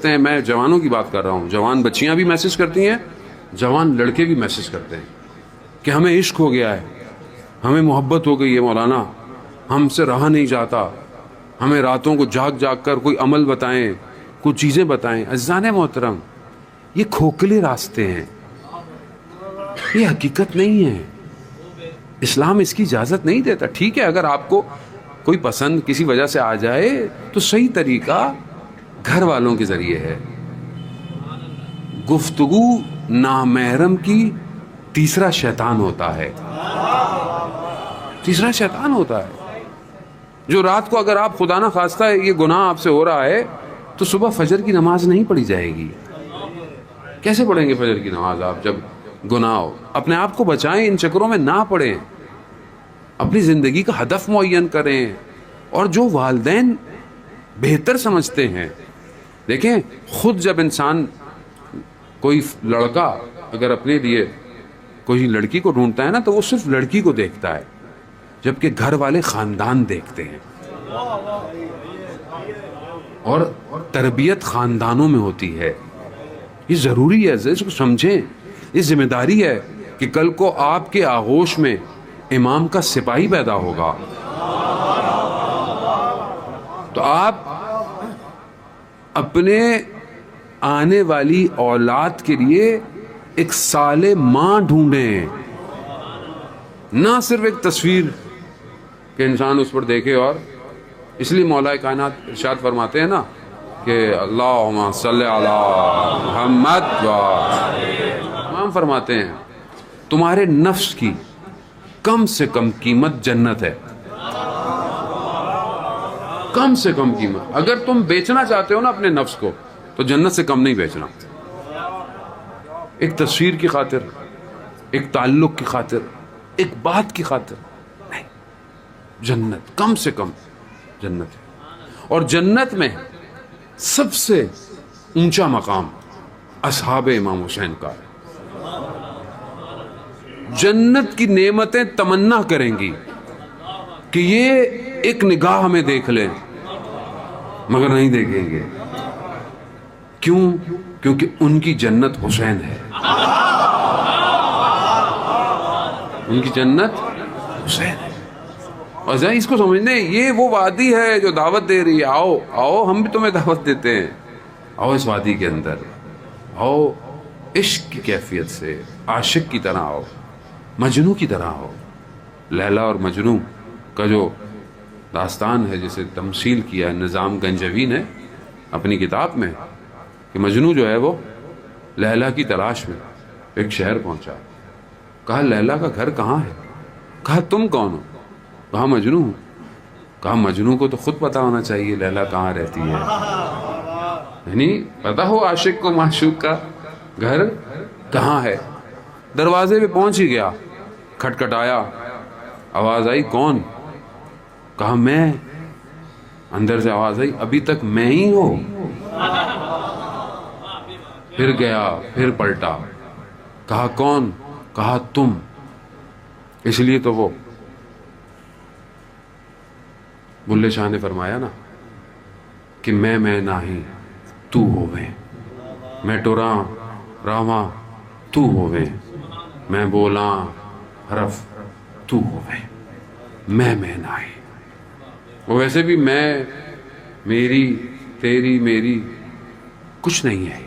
ہیں. میں جوانوں کی بات کر رہا ہوں. جوان بچیاں بھی میسج کرتی ہیں, جوان لڑکے بھی میسج کرتے ہیں کہ ہمیں عشق ہو گیا ہے, ہمیں محبت ہو گئی ہے مولانا, ہم سے رہا نہیں جاتا, ہمیں راتوں کو جاگ جاگ کر کوئی عمل بتائیں, کچھ چیزیں بتائیں. عزیزان محترم, یہ کھوکھلے راستے ہیں, یہ حقیقت نہیں ہے. اسلام اس کی اجازت نہیں دیتا. ٹھیک ہے, اگر آپ کو کوئی پسند کسی وجہ سے آ جائے تو صحیح طریقہ گھر والوں کے ذریعے ہے. گفتگو نامحرم کی تیسرا شیطان ہوتا ہے, تیسرا شیطان ہوتا ہے, جو رات کو اگر آپ خدا نہ خواستہ یہ گناہ آپ سے ہو رہا ہے تو صبح فجر کی نماز نہیں پڑھی جائے گی. کیسے پڑھیں گے فجر کی نماز آپ جب گناہ ہو؟ اپنے آپ کو بچائیں, ان چکروں میں نہ پڑیں, اپنی زندگی کا ہدف معین کریں. اور جو والدین بہتر سمجھتے ہیں, دیکھیں خود جب انسان کوئی لڑکا اگر اپنے لیے کوئی لڑکی کو ڈھونڈتا ہے نا تو وہ صرف لڑکی کو دیکھتا ہے, جبکہ گھر والے خاندان دیکھتے ہیں. اور تربیت خاندانوں میں ہوتی ہے. یہ ضروری ہے, اس کو سمجھیں. یہ ذمہ داری ہے کہ کل کو آپ کے آغوش میں امام کا سپاہی پیدا ہوگا تو آپ اپنے آنے والی اولاد کے لیے ایک صالح ماں ڈھونڈیں, نہ صرف ایک تصویر کہ انسان اس پر دیکھے. اور اس لیے مولا کائنات ارشاد فرماتے ہیں نا کہ اللہم صلی علی محمد, امام فرماتے ہیں تمہارے نفس کی کم سے کم قیمت جنت ہے, کم سے کم قیمت. اگر تم بیچنا چاہتے ہو نا اپنے نفس کو تو جنت سے کم نہیں بیچنا. ایک تصویر کی خاطر, ایک تعلق کی خاطر, ایک بات کی خاطر نہیں. جنت کم سے کم جنت ہے. اور جنت میں سب سے اونچا مقام اصحاب امام حسین کا ہے. جنت کی نعمتیں تمنا کریں گی کہ یہ ایک نگاہ ہمیں دیکھ لیں, مگر نہیں دیکھیں گے. کیوں؟ کیونکہ ان کی جنت حسین ہے, ان کی جنت حسین ہے. اور ذرا اس کو سمجھنے, یہ وہ وادی ہے جو دعوت دے رہی ہے. آؤ آؤ, ہم بھی تمہیں دعوت دیتے ہیں. آؤ اس وادی کے اندر, آؤ عشق کی کیفیت سے عاشق کی طرح آؤ, مجنو کی طرح آؤ. لیلا اور مجنو کا جو داستان ہے جسے تمثیل کیا ہے نظام گنجوی نے اپنی کتاب میں, کہ مجنو جو ہے وہ لیلا کی تلاش میں ایک شہر پہنچا. کہا لیلا کا گھر کہاں ہے؟ کہا تم کون ہو؟ کہا مجنو ہوں. کہا مجنو کو تو خود پتا ہونا چاہیے لیلا کہاں رہتی ہے, یعنی پتا ہو عاشق کو معشوق کا گھر کہاں ہے. دروازے پہ پہنچ ہی گیا, کھٹکھٹایا, آواز آئی کون؟ کہا میں. اندر سے آواز آئی ابھی تک میں ہی ہوں. پھر گیا, پھر پلٹا, کہا کون؟ کہا تم. اس لیے تو وہ بلے شاہ نے فرمایا نا کہ میں نہیں تو ہوویں, میں ٹوراں راواں تو ہوویں, میں بولاں حرف تو ہوویں, میں نہیں. وہ ویسے بھی میں, میری, تیری, میری کچھ نہیں ہے.